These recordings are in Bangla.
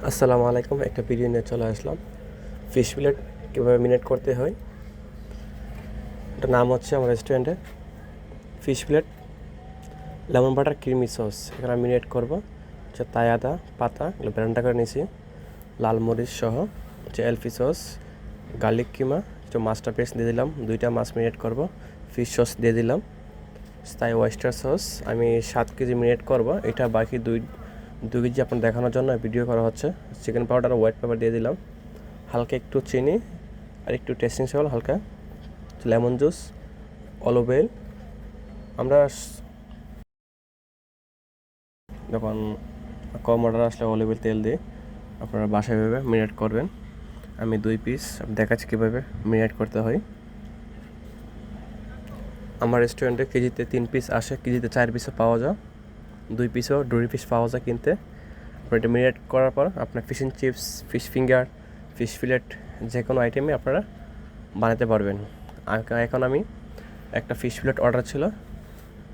আসসালামু আলাইকুম। একটা ভিডিও নিয়ে চলে আসলাম। ফিশ ফিলেট কীভাবে মিনেট করতে হয়। এটার নাম হচ্ছে আমার রেস্টুরেন্টে fish fillet lemon butter creamy sauce. এখানে আমি মিনেট করবো হচ্ছে তাই আদা পাতা, এগুলো ব্লেন্ডার করে নিয়েছি, লাল মরিচ সহ হচ্ছে এলফি সস, গার্লিক কিমা, একটু মাছটা পেস্ট দিয়ে দিলাম, 2টা মাছ মিনেট করব, ফিশ সস দিয়ে দিলাম, তাই ওয়েস্টার সস। আমি 7 কেজি মিনেট করব। এটা বাকি 2 কেজি আপনার দেখানোর জন্য ভিডিও করা হচ্ছে। চিকেন পাউডার হোয়াইট পেপার দিয়ে দিলাম, হালকা একটু চিনি আর একটু টেস্টিং সল্ট, হালকা লেমন জুস, অলিভ অয়েল। আমরা যখন কম অর্ডার আসলে অলিভ অয়েল তেল দিয়ে আপনারা বাসায় ভেবে মিনেট করবেন। আমি 2 পিস দেখাচ্ছি কীভাবে মিনেট করতে হয়। আমার রেস্টুরেন্টে কেজিতে 3 পিস আসে, কেজিতে 4 পিসও পাওয়া যায়, 2 পিসও 2 পিস পাওয়া যায় কিনতে। এটা মিনেট করার পর আপনার fish and chips, fish finger, fish fillet যে কোনো আইটেমে আপনারা বানাতে পারবেন। এখন আমি একটা ফিশ ফিলেট অর্ডার ছিল,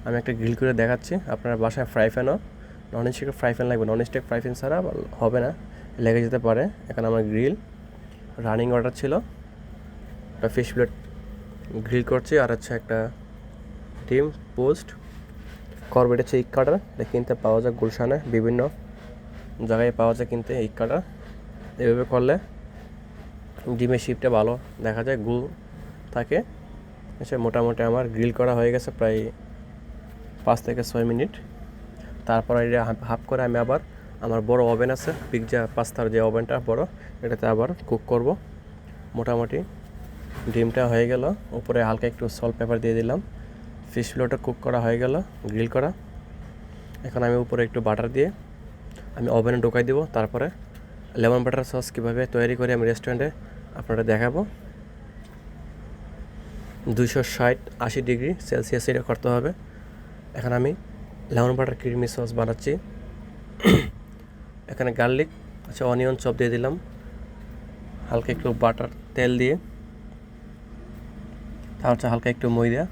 আমি একটা গ্রিল করে দেখাচ্ছি। আপনার বাসায় ফ্রাই প্যানও নন স্টিকের ফ্রাই প্যান লাগবে, নন স্টিক ফ্রাই প্যান ছাড়া হবে না, লেগে যেতে পারে। এখন আমার গ্রিল রানিং অর্ডার ছিল, একটা ফিশ ফিলেট গ্রিল করছি। আর হচ্ছে একটা ডিম পোস্ট করবেটের চেয়ে কাটার, এটা কিনতে পাওয়া যায় গুলশানে, বিভিন্ন জায়গায় পাওয়া যায় কিনতে এই কাটার। এভাবে করলে ডিমের শিপটা ভালো দেখা যায়, গুল থাকে। আচ্ছা, মোটামুটি আমার গ্রিল করা হয়ে গেছে প্রায় 5 থেকে 6 মিনিট। তারপর এটা হাফ করে আমি আবার আমার বড় ওভেন আছে, পিৎজা পাস্তার যে ওভেনটা বড়, এটাতে আবার কুক করব। মোটামুটি ডিমটা হয়ে গেল, উপরে হালকা একটু সল্ট পেপার দিয়ে দিলাম। ফিশ ফিলেটটা কুক করা হয়ে গেল, গ্রিল করা। এখন আমি উপরে একটু বাটার দিয়ে আমি ওভেনে ঢোকাই দেবো। তারপরে লেমন বাটার সস কীভাবে তৈরি করি আমি রেস্টুরেন্টে আপনারা দেখাবো। 260-80 ডিগ্রি সেলসিয়াস এটা করতে হবে। এখন আমি লেমন বাটার ক্রিমি সস বানাচ্ছি। এখানে গার্লিক, আচ্ছা অনিয়ন চপ দিয়ে দিলাম, হালকা একটু বাটার তেল দিয়ে, তারপর হালকা একটু ময়দা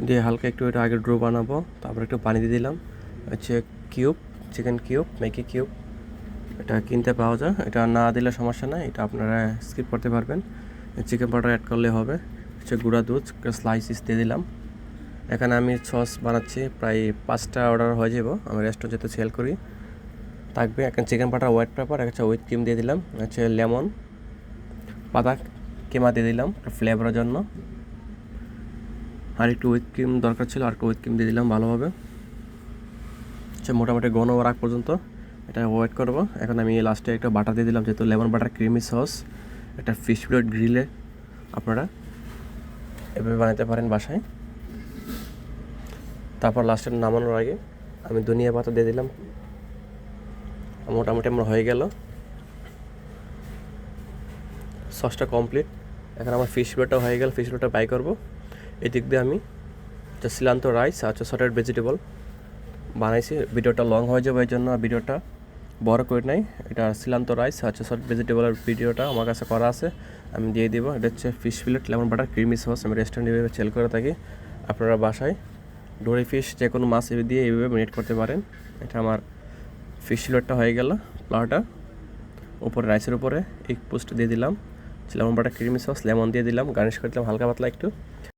দিয়ে হালকা একটু এটা আগে ড্রো বানাবো। তারপর একটু পানি দিয়ে দিলাম, হচ্ছে cube, chicken cube, Maggi cube, এটা কিনতে পাওয়া যায়। এটা না দিলে সমস্যা নাই, এটা আপনারা স্কিপ করতে পারবেন। চিকেন পাউডার অ্যাড করলে হবে। হচ্ছে গুঁড়া দুধ স্লাইসিস দিয়ে দিলাম। এখানে আমি সস বানাচ্ছি, প্রায় 5টা অর্ডার হয়ে যাব। আমি রেস্টুরেন্ট যেতে সেল করি থাকবে। এখানে চিকেন পাউডার হোয়াইট পেপার, একটা উইথ ক্রিম দিয়ে দিলাম, হচ্ছে লেমন পাতা কিমা দিয়ে দিলাম ফ্লেভারের জন্য। আর একটু উইথ ক্রিম দরকার ছিল, আর একটু উইথ ক্রিম দিয়ে দিলাম ভালোভাবে। আচ্ছা, মোটামুটি ঘন রাখ পর্যন্ত এটা ওয়েট করব। এখন আমি লাস্টে একটা বাটার দিয়ে দিলাম, যেহেতু লেমন বাটার ক্রিমি সস। এটা ফিশ ফিলেট গ্রিলে আপনারা এভাবে বানাতে পারেন বাসায়। তারপর লাস্টে নামানোর আগে আমি ধনিয়া পাতা দিয়ে দিলাম। মোটামুটি আমার হয়ে গেল, সসটা কমপ্লিট। এখন আমার ফিশ ফিলেটটা হয়ে গেল, ফিশ ফিলেটটা বাই করবো। এদিক দিয়ে আমি সিলান্ত রাইস আর সর্টেড ভেজিটেবল বানাইছি। ভিডিওটা লং হয়ে যাবে, এই জন্য ভিডিওটা বড় করে নাই। এটা সিলান্ত রাইস আর সর্ট ভেজিটেবলের ভিডিওটা আমার কাছে করা আছে, আমি দিয়ে দিব। এটা হচ্ছে fish fillet lemon butter creamy sauce, আমি রেস্টুরেন্টে এভাবে সেল করে থাকি। আপনারা বাসায় ডোরি ফিশ যে কোনো মাছ দিয়ে এইভাবে মেরিনেট করতে পারেন। এটা আমার ফিশ ফিলেটটা হয়ে গেল। প্লাউটা উপরে রাইসের উপরে এক পোস্ট দিয়ে দিলাম, lemon butter creamy sauce, lemon দিয়ে দিলাম, গার্নিশ করে দিলাম হালকা পাতলা একটু।